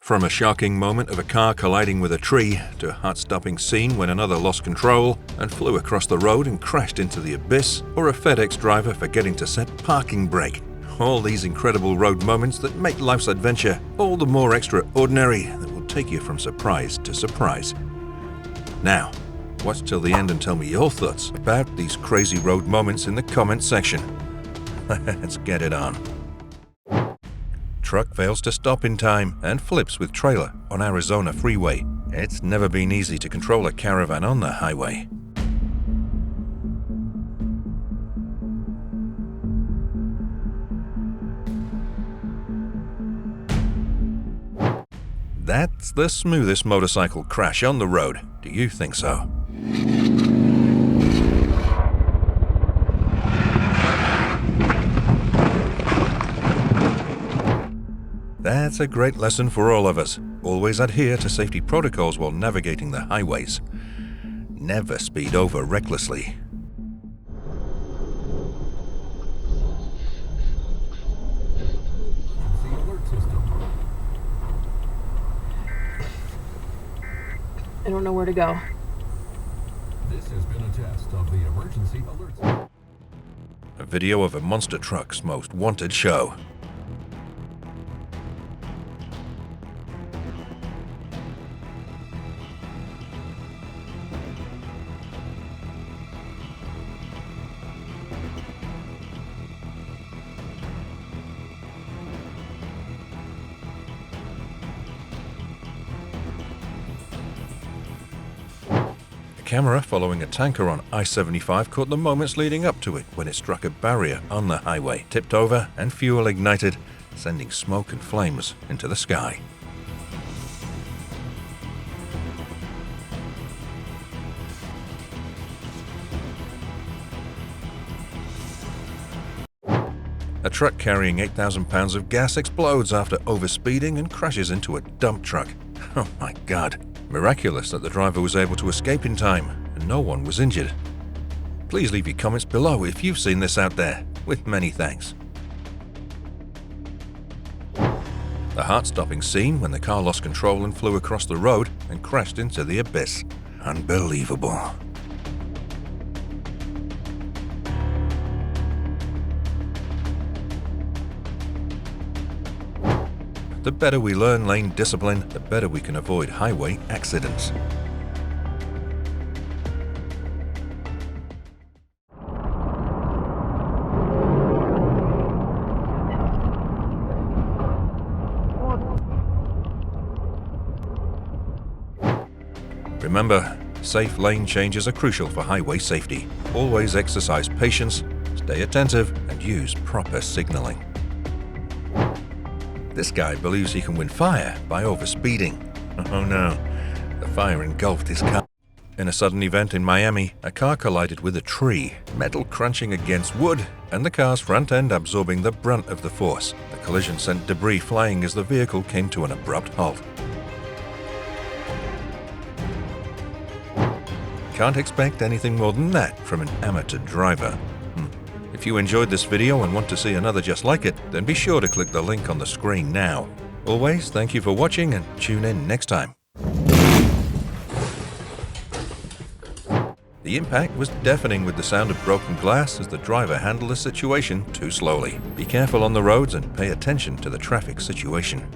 From a shocking moment of a car colliding with a tree to a heart-stopping scene when another lost control and flew across the road and crashed into the abyss, or a FedEx driver forgetting to set parking brake. All these incredible road moments that make life's adventure all the more extraordinary that will take you from surprise to surprise. Now, watch till the end and tell me your thoughts about these crazy road moments in the comment section. Let's get it on. Truck fails to stop in time and flips with trailer on Arizona freeway. It's never been easy to control a caravan on the highway. That's the smoothest motorcycle crash on the road. Do you think so? That's a great lesson for all of us. Always adhere to safety protocols while navigating the highways. Never speed over recklessly. I don't know where to go. This has been a test of the emergency alert. A video of a monster truck's most wanted show. Camera following a tanker on I-75 caught the moments leading up to it when it struck a barrier on the highway, tipped over, and fuel ignited, sending smoke and flames into the sky. A truck carrying 8,000 pounds of gas explodes after overspeeding and crashes into a dump truck. Oh my God. Miraculous that the driver was able to escape in time and no one was injured. Please leave your comments below if you've seen this out there, with many thanks. The heart-stopping scene when the car lost control and flew across the road and crashed into the abyss. Unbelievable. The better we learn lane discipline, the better we can avoid highway accidents. Remember, safe lane changes are crucial for highway safety. Always exercise patience, stay attentive, and use proper signaling. This guy believes he can win fire by overspeeding. Oh no, the fire engulfed his car. In a sudden event in Miami, a car collided with a tree, metal crunching against wood, and the car's front end absorbing the brunt of the force. The collision sent debris flying as the vehicle came to an abrupt halt. Can't expect anything more than that from an amateur driver. If you enjoyed this video and want to see another just like it, then be sure to click the link on the screen now. Always, thank you for watching and tune in next time. The impact was deafening with the sound of broken glass as the driver handled the situation too slowly. Be careful on the roads and pay attention to the traffic situation.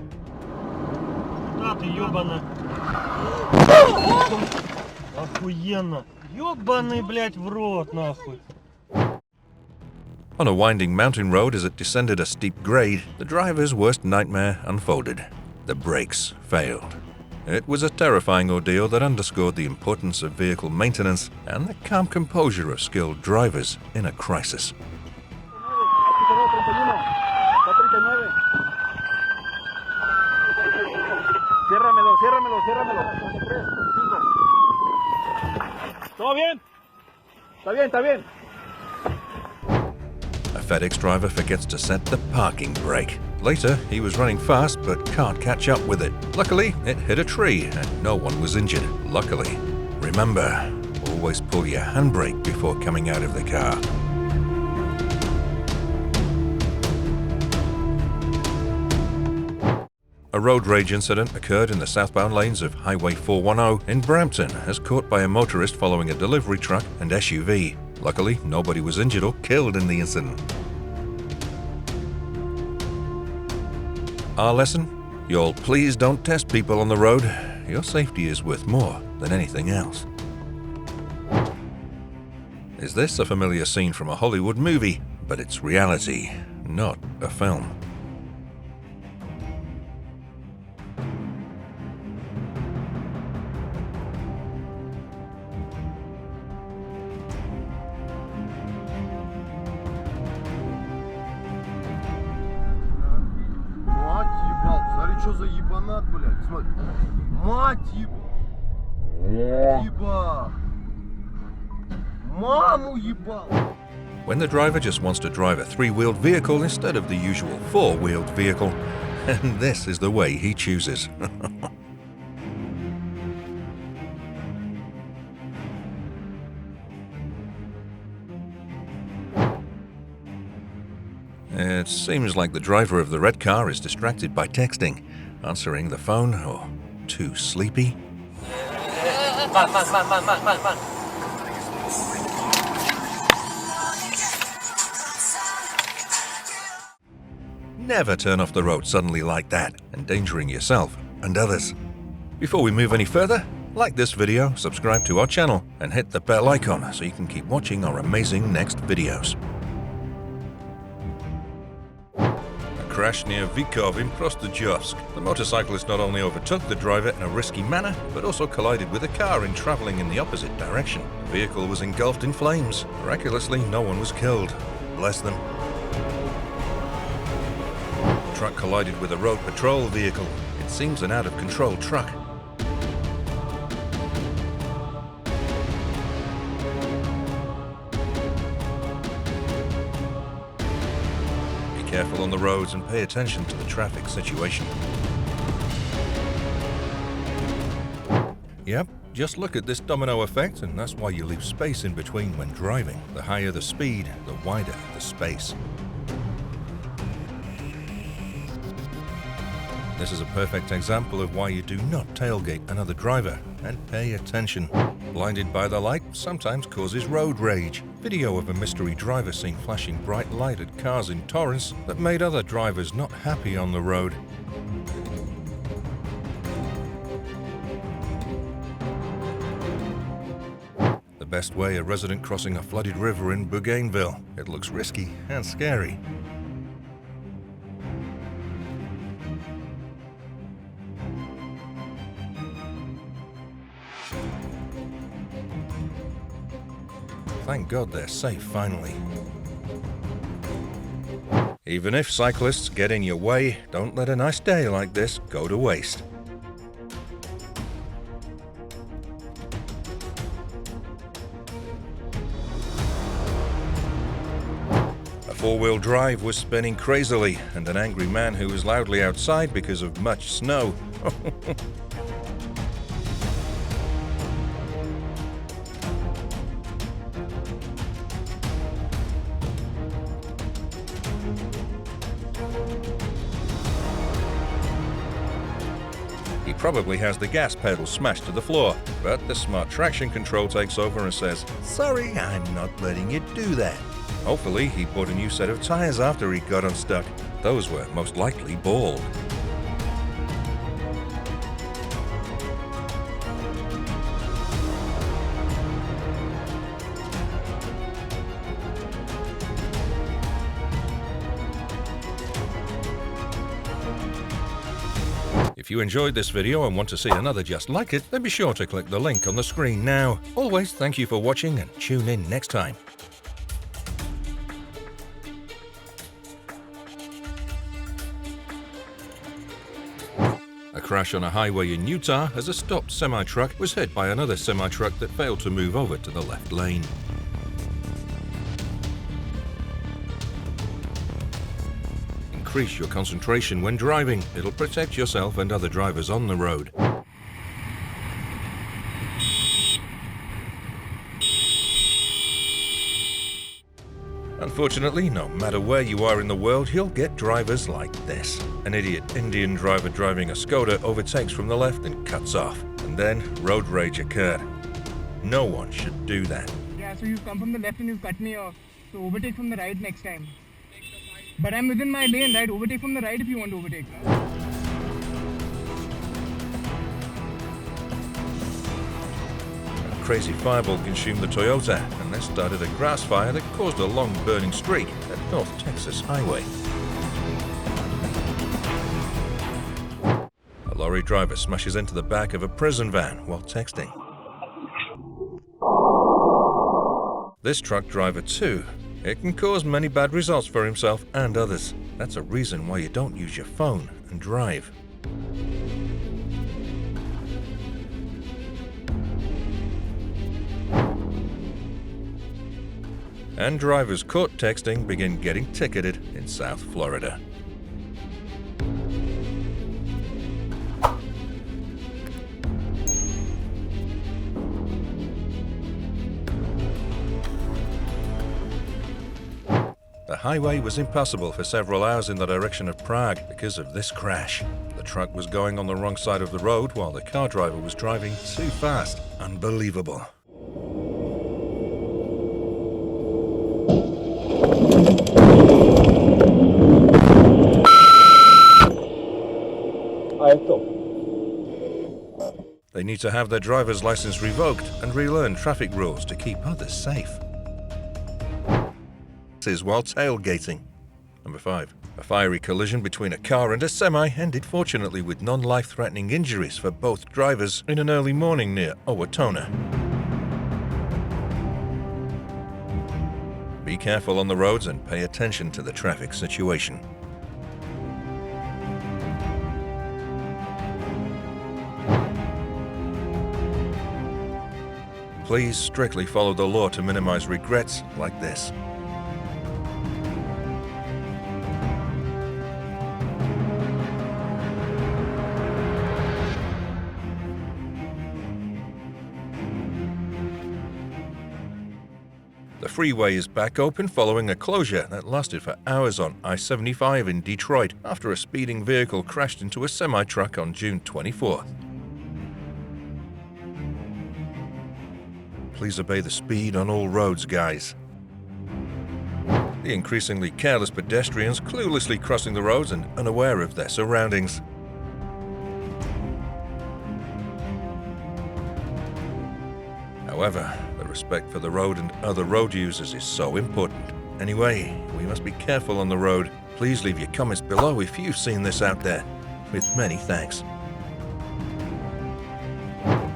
Охуенно. Ёбаный, блядь, в рот, нахуй. On a winding mountain road as it descended a steep grade, the driver's worst nightmare unfolded. The brakes failed. It was a terrifying ordeal that underscored the importance of vehicle maintenance and the calm composure of skilled drivers in a crisis. ¿Todo bien? Está bien, está bien. A FedEx driver forgets to set the parking brake. Later, he was running fast but can't catch up with it. Luckily, it hit a tree and no one was injured. Luckily. Remember, always pull your handbrake before coming out of the car. A road rage incident occurred in the southbound lanes of Highway 410 in Brampton as caught by a motorist following a delivery truck and SUV. Luckily, nobody was injured or killed in the incident. Our lesson? Y'all please don't test people on the road. Your safety is worth more than anything else. Is this a familiar scene from a Hollywood movie? But it's reality, not a film. Мать ебал, смотри, что за ебанат, блядь, смотри. Мать ебал. Маму ебал. When the driver just wants to drive a three-wheeled vehicle instead of the usual four-wheeled vehicle, and this is the way he chooses. It seems like the driver of the red car is distracted by texting, answering the phone, or too sleepy. Never turn off the road suddenly like that, endangering yourself and others. Before we move any further, like this video, subscribe to our channel, and hit the bell icon so you can keep watching our amazing next videos. A crash near Vikov in Prostodjovsk. The motorcyclist not only overtook the driver in a risky manner, but also collided with a car traveling in the opposite direction. The vehicle was engulfed in flames. Miraculously, no one was killed. Bless them. The truck collided with a road patrol vehicle. It seems an out-of-control truck. Be careful on the roads and pay attention to the traffic situation. Yep, just look at this domino effect, and that's why you leave space in between when driving. The higher the speed, the wider the space. This is a perfect example of why you do not tailgate another driver, and pay attention. Blinded by the light sometimes causes road rage. Video of a mystery driver seen flashing bright light at cars in Torrance that made other drivers not happy on the road. The best way, a resident crossing a flooded river in Bougainville. It looks risky and scary. Thank God they're safe finally. Even if cyclists get in your way, don't let a nice day like this go to waste. A four-wheel drive was spinning crazily, and an angry man who was loudly outside because of much snow. He probably has the gas pedal smashed to the floor, but the smart traction control takes over and says, "Sorry, I'm not letting you do that." Hopefully, he bought a new set of tires after he got unstuck. Those were most likely bald. If you enjoyed this video and want to see another just like it, then be sure to click the link on the screen now. Always thank you for watching, and tune in next time. A crash on a highway in Utah as a stopped semi-truck was hit by another semi-truck that failed to move over to the left lane. Increase your concentration when driving. It'll protect yourself and other drivers on the road. Unfortunately, no matter where you are in the world, you'll get drivers like this. An idiot Indian driver driving a Skoda overtakes from the left and cuts off. And then road rage occurred. No one should do that. Yeah, so you come from the left and you cut me off. So overtake from the right next time. But I'm within my lane, right? Overtake from the right if you want to overtake. A crazy fireball consumed the Toyota, and this started a grass fire that caused a long burning streak at North Texas Highway. A lorry driver smashes into the back of a prison van while texting. This truck driver too. It can cause many bad results for himself and others. That's a reason why you don't use your phone and drive. And drivers caught texting begin getting ticketed in South Florida. The highway was impassable for several hours in the direction of Prague because of this crash. The truck was going on the wrong side of the road while the car driver was driving too fast. Unbelievable. They need to have their driver's license revoked and relearn traffic rules to keep others safe. Is while tailgating. Number 5. A fiery collision between a car and a semi ended fortunately with non-life-threatening injuries for both drivers in an early morning near Owatonna. Be careful on the roads and pay attention to the traffic situation. Please strictly follow the law to minimize regrets like this. The freeway is back open following a closure that lasted for hours on I-75 in Detroit after a speeding vehicle crashed into a semi-truck on June 24th. Please obey the speed on all roads, guys. The increasingly careless pedestrians cluelessly crossing the roads and unaware of their surroundings. However, the respect for the road and other road users is so important. Anyway, we must be careful on the road. Please leave your comments below if you've seen this out there. With many thanks.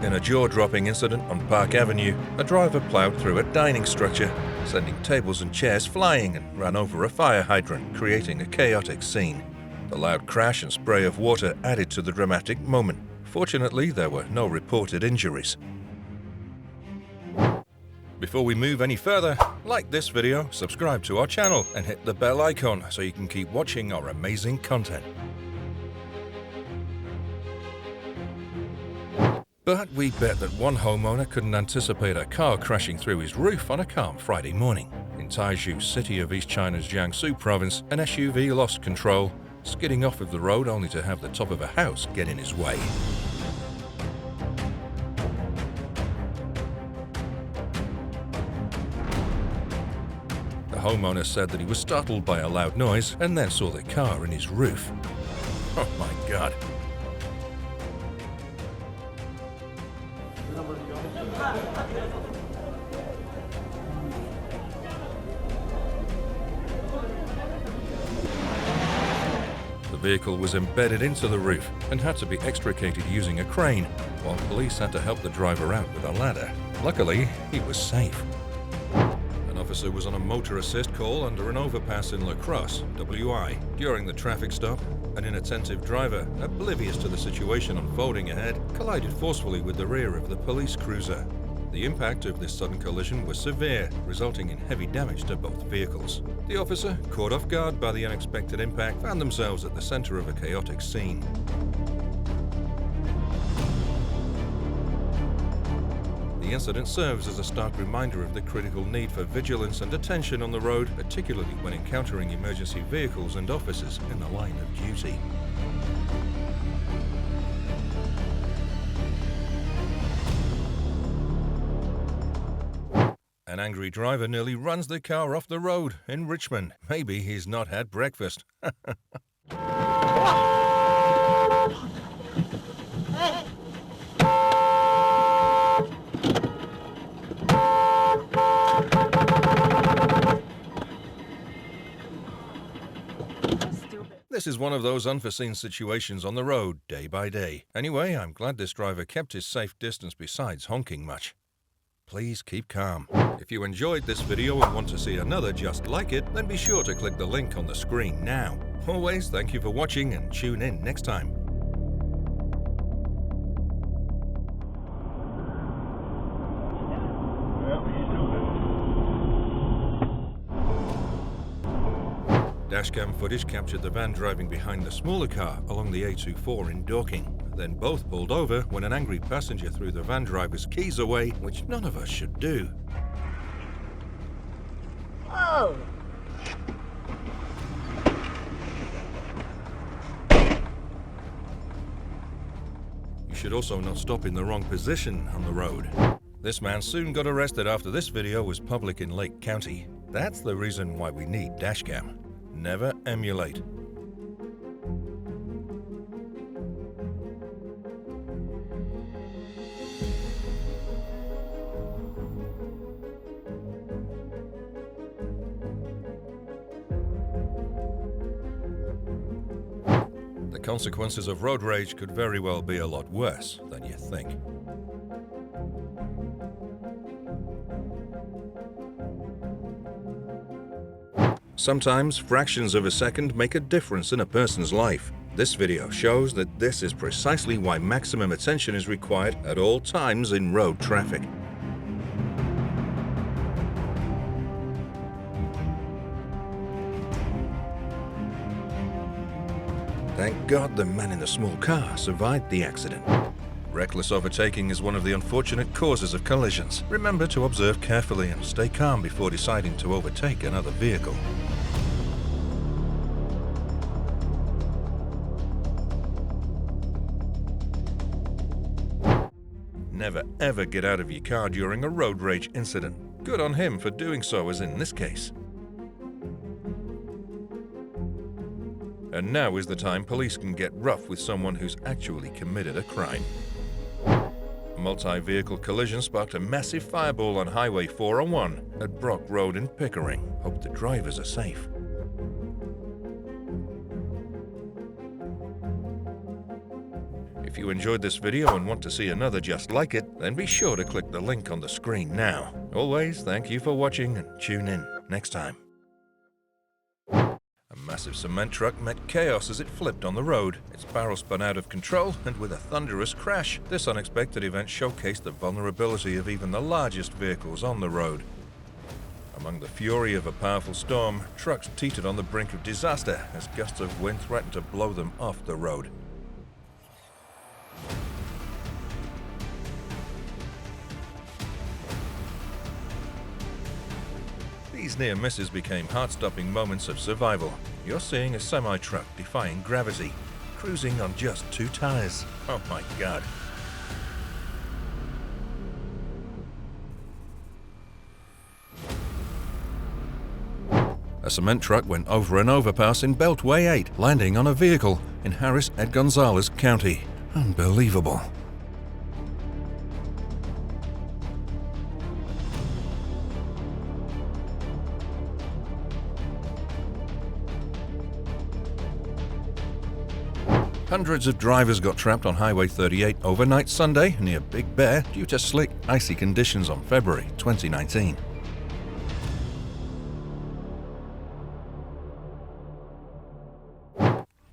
In a jaw-dropping incident on Park Avenue, a driver plowed through a dining structure, sending tables and chairs flying and ran over a fire hydrant, creating a chaotic scene. The loud crash and spray of water added to the dramatic moment. Fortunately, there were no reported injuries. Before we move any further, like this video, subscribe to our channel, and hit the bell icon so you can keep watching our amazing content. But we bet that one homeowner couldn't anticipate a car crashing through his roof on a calm Friday morning. In Taizhou city of East China's Jiangsu province, an SUV lost control, skidding off of the road only to have the top of a house get in his way. The homeowner said that he was startled by a loud noise and then saw the car in his roof. Oh my God. The vehicle was embedded into the roof and had to be extricated using a crane, while police had to help the driver out with a ladder. Luckily, he was safe. An officer was on a motor assist call under an overpass in La Crosse, WI. During the traffic stop, an inattentive driver, oblivious to the situation unfolding ahead, collided forcefully with the rear of the police cruiser. The impact of this sudden collision was severe, resulting in heavy damage to both vehicles. The officer, caught off guard by the unexpected impact, found themselves at the center of a chaotic scene. The The incident serves as a stark reminder of the critical need for vigilance and attention on the road, particularly when encountering emergency vehicles and officers in the line of duty. An angry driver nearly runs the car off the road in Richmond. Maybe he's not had breakfast. This is one of those unforeseen situations on the road, day by day. Anyway, I'm glad this driver kept his safe distance besides honking much. Please keep calm. If you enjoyed this video and want to see another just like it, then be sure to click the link on the screen now. Always, thank you for watching and tune in next time. Dashcam footage captured the van driving behind the smaller car along the A24 in Dorking. Then both pulled over when an angry passenger threw the van driver's keys away, which none of us should do. Oh! You should also not stop in the wrong position on the road. This man soon got arrested after this video was public in Lake County. That's the reason why we need Dashcam. Never emulate. The consequences of road rage could very well be a lot worse than you think. Sometimes fractions of a second make a difference in a person's life. This video shows that this is precisely why maximum attention is required at all times in road traffic. Thank God the man in the small car survived the accident. Reckless overtaking is one of the unfortunate causes of collisions. Remember to observe carefully and stay calm before deciding to overtake another vehicle. Never ever get out of your car during a road rage incident. Good on him for doing so, as in this case. And now is the time police can get rough with someone who's actually committed a crime. A multi-vehicle collision sparked a massive fireball on Highway 401 at Brock Road in Pickering. Hope the drivers are safe. If you enjoyed this video and want to see another just like it, then be sure to click the link on the screen now. Always, thank you for watching and tune in next time. A massive cement truck met chaos as it flipped on the road. Its barrel spun out of control, and with a thunderous crash, this unexpected event showcased the vulnerability of even the largest vehicles on the road. Among the fury of a powerful storm, trucks teetered on the brink of disaster as gusts of wind threatened to blow them off the road. These near misses became heart-stopping moments of survival. You're seeing a semi-truck defying gravity, cruising on just 2 tires. Oh my God. A cement truck went over an overpass in Beltway 8, landing on a vehicle in Harris et Gonzales County. Unbelievable. Hundreds of drivers got trapped on Highway 38 overnight Sunday near Big Bear due to slick, icy conditions on February 2019.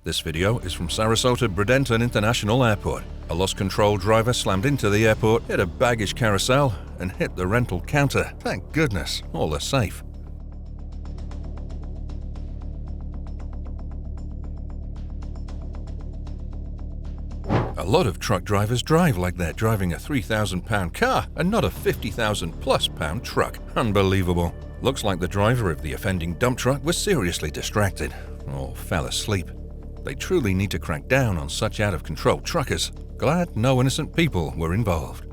This video is from Sarasota Bradenton International Airport. A lost control driver slammed into the airport, hit a baggage carousel, and hit the rental counter. Thank goodness, all are safe. A lot of truck drivers drive like they're driving a 3,000-pound car and not a 50,000-plus pound truck. Unbelievable. Looks like the driver of the offending dump truck was seriously distracted or fell asleep. They truly need to crack down on such out-of-control truckers. Glad no innocent people were involved.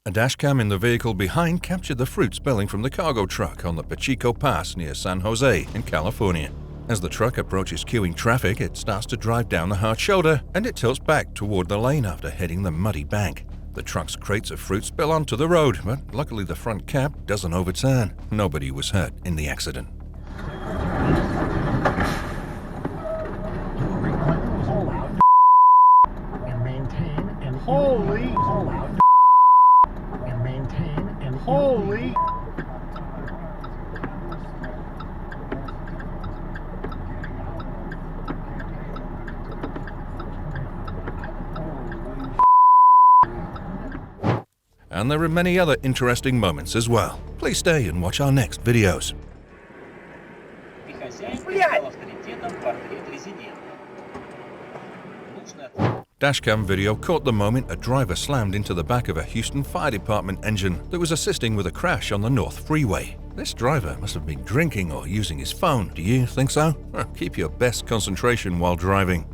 A dashcam in the vehicle behind captured the fruit spilling from the cargo truck on the Pacheco Pass near San Jose in California. As the truck approaches queuing traffic, it starts to drive down the hard shoulder and it tilts back toward the lane after hitting the muddy bank. The truck's crates of fruit spill onto the road, but luckily the front cab doesn't overturn. Nobody was hurt in the accident. Holy! And there are many other interesting moments as well. Please stay and watch our next videos. Dashcam video caught the moment a driver slammed into the back of a Houston Fire Department engine that was assisting with a crash on the North Freeway. This driver must have been drinking or using his phone. Do you think so? Keep your best concentration while driving.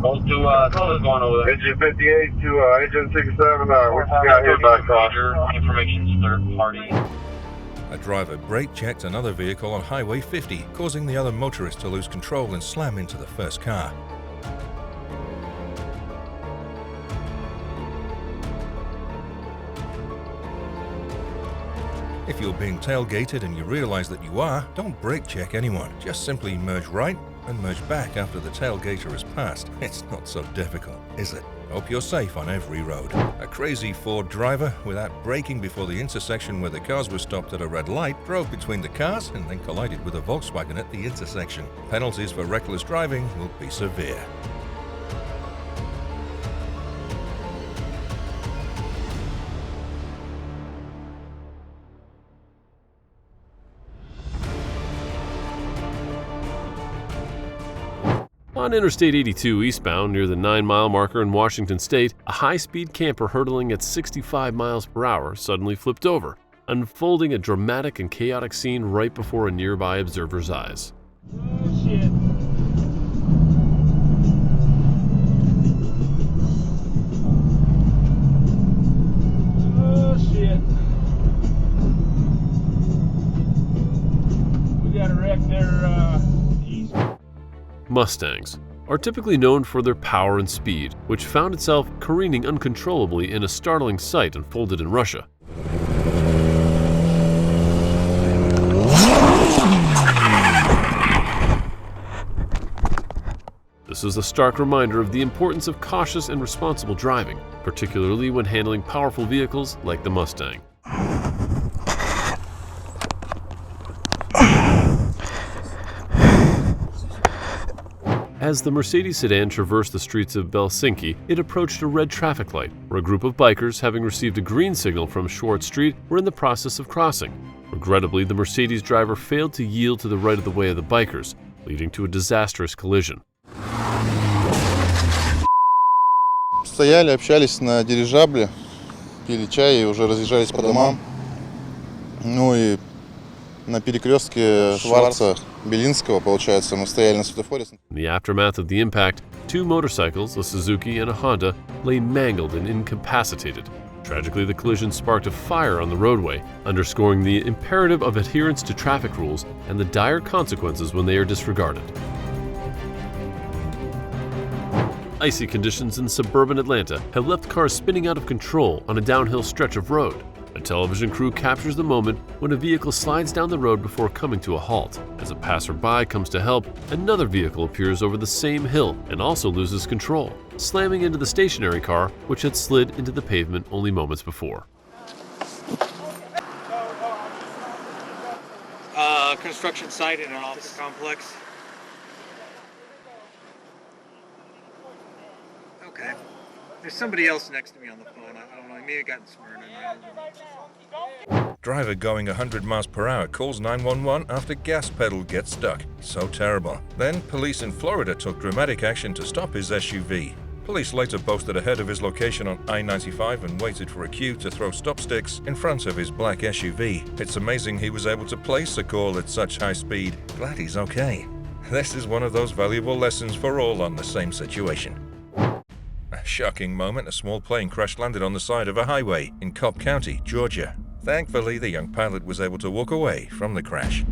Close to Tulsa's going over there. Engine 58 to engine 67, what you got here, back on? Information's third party. A driver brake checked another vehicle on Highway 50, causing the other motorist to lose control and slam into the first car. If you're being tailgated and you realize that you are, don't brake check anyone. Just simply merge right and merge back after the tailgater has passed. It's not so difficult, is it? Hope you're safe on every road. A crazy Ford driver, without braking before the intersection where the cars were stopped at a red light, drove between the cars and then collided with a Volkswagen at the intersection. Penalties for reckless driving will be severe. On Interstate 82 eastbound near the 9-mile marker in Washington state, a high-speed camper hurtling at 65 miles per hour suddenly flipped over, unfolding a dramatic and chaotic scene right before a nearby observer's eyes. Oh, shit. Oh, shit. We got a wreck there, east. Mustangs are typically known for their power and speed, which found itself careening uncontrollably in a startling sight unfolded in Russia. This is a stark reminder of the importance of cautious and responsible driving, particularly when handling powerful vehicles like the Mustang. As the Mercedes sedan traversed the streets of Helsinki, it approached a red traffic light, where a group of bikers, having received a green signal from Schwartz Street, were in the process of crossing. Regrettably, the Mercedes driver failed to yield to the right of the way of the bikers, leading to a disastrous collision. Стояли, общались на дирижабле, пили чай и уже разъезжались по домам. Ну и на перекрестке Шварца-Белинского, получается, мы стояли на светофоре. In the aftermath of the impact, two motorcycles, a Suzuki and a Honda, lay mangled and incapacitated. Tragically, the collision sparked a fire on the roadway, underscoring the imperative of adherence to traffic rules and the dire consequences when they are disregarded. Icy conditions in suburban Atlanta have left cars spinning out of control on a downhill stretch of road. A television crew captures the moment when a vehicle slides down the road before coming to a halt. As a passerby comes to help, another vehicle appears over the same hill and also loses control, slamming into the stationary car which had slid into the pavement only moments before. Construction site in an office complex. There's somebody else next to me on the phone. I don't know. He may have gotten smart. Driver going 100 miles per hour calls 911 after gas pedal gets stuck. So terrible. Then police in Florida took dramatic action to stop his SUV. Police later posted ahead of his location on I-95 and waited for a cue to throw stop sticks in front of his black SUV. It's amazing he was able to place a call at such high speed. Glad he's okay. This is one of those valuable lessons for all on the same situation. A shocking moment, a small plane crash-landed on the side of a highway in Cobb County, Georgia. Thankfully, the young pilot was able to walk away from the crash.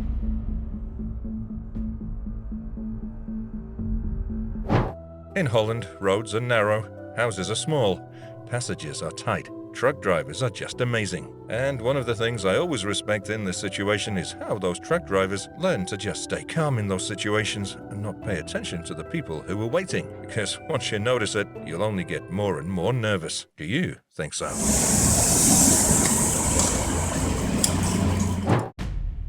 In Holland, roads are narrow, houses are small, passages are tight. Truck drivers are just amazing. And one of the things I always respect in this situation is how those truck drivers learn to just stay calm in those situations and not pay attention to the people who are waiting. Because once you notice it, you'll only get more and more nervous. Do you think so?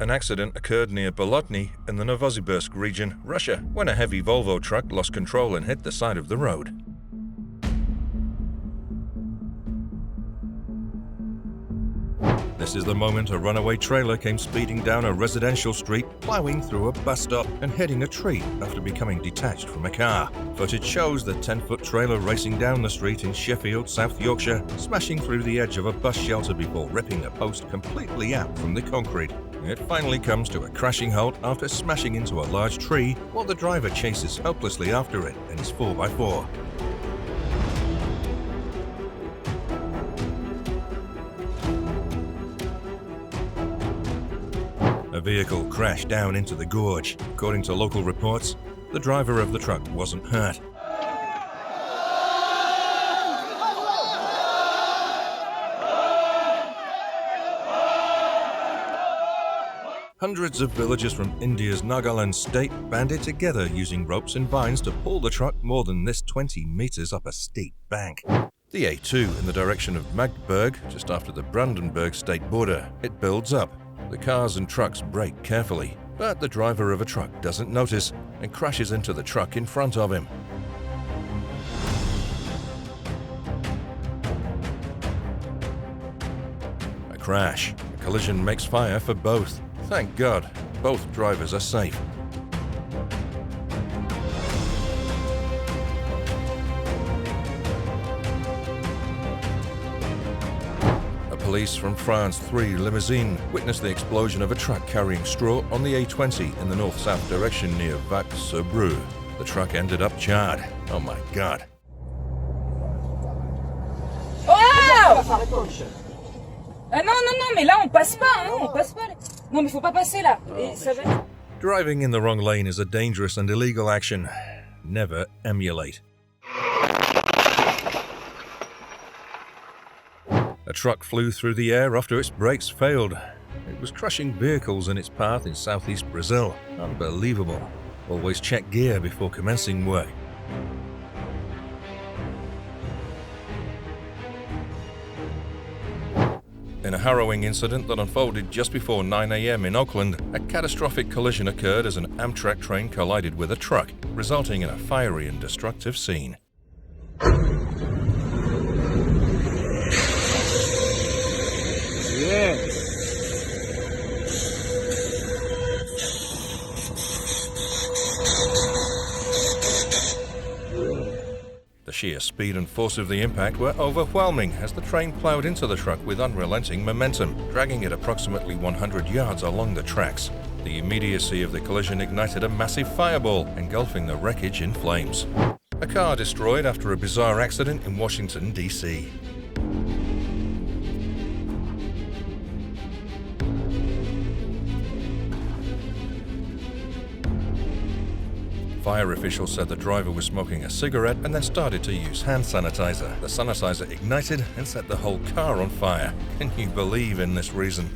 An accident occurred near Bolotny in the Novosibirsk region, Russia, when a heavy Volvo truck lost control and hit the side of the road. This is the moment a runaway trailer came speeding down a residential street, plowing through a bus stop and hitting a tree after becoming detached from a car. Footage shows the 10-foot trailer racing down the street in Sheffield, South Yorkshire, smashing through the edge of a bus shelter before ripping a post completely out from the concrete. It finally comes to a crashing halt after smashing into a large tree while the driver chases helplessly after it in his 4x4. A vehicle crashed down into the gorge. According to local reports, the driver of the truck wasn't hurt. Hundreds of villagers from India's Nagaland state banded together using ropes and vines to pull the truck more than this 20 meters up a steep bank. The A2 in the direction of Magdeburg, just after the Brandenburg state border. It builds up. The cars and trucks brake carefully, but the driver of a truck doesn't notice and crashes into the truck in front of him. A crash. A collision makes fire for both. Thank God, both drivers are safe. Police from France 3 limousine witnessed the explosion of a truck carrying straw on the A20 in the north-south direction near Vac-sur-Breu. The truck ended up charred. Oh my God. Oh! Ah non, mais là on passe pas, hein, on passe pas. Non, mais faut pas passer là. Et ça va... Driving in the wrong lane is a dangerous and illegal action. Never emulate. A truck flew through the air after its brakes failed. It was crushing vehicles in its path in southeast Brazil. Unbelievable. Always check gear before commencing work. In a harrowing incident that unfolded just before 9 a.m. in Oakland, a catastrophic collision occurred as an Amtrak train collided with a truck, resulting in a fiery and destructive scene. The sheer speed and force of the impact were overwhelming as the train plowed into the truck with unrelenting momentum, dragging it approximately 100 yards along the tracks. The immediacy of the collision ignited a massive fireball, engulfing the wreckage in flames. A car destroyed after a bizarre accident in Washington, D.C. Fire officials said the driver was smoking a cigarette and then started to use hand sanitizer. The sanitizer ignited and set the whole car on fire. Can you believe in this reason?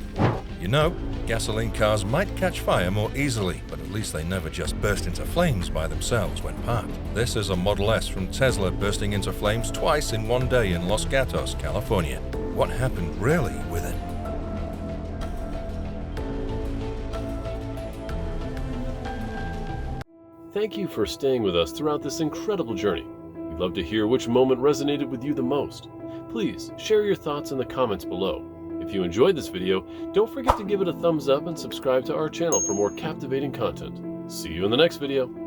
You know, gasoline cars might catch fire more easily, but at least they never just burst into flames by themselves when parked. This is a Model S from Tesla bursting into flames twice in one day in Los Gatos, California. What happened really with it? Thank you for staying with us throughout this incredible journey. We'd love to hear which moment resonated with you the most. Please share your thoughts in the comments below. If you enjoyed this video, don't forget to give it a thumbs up and subscribe to our channel for more captivating content. See you in the next video.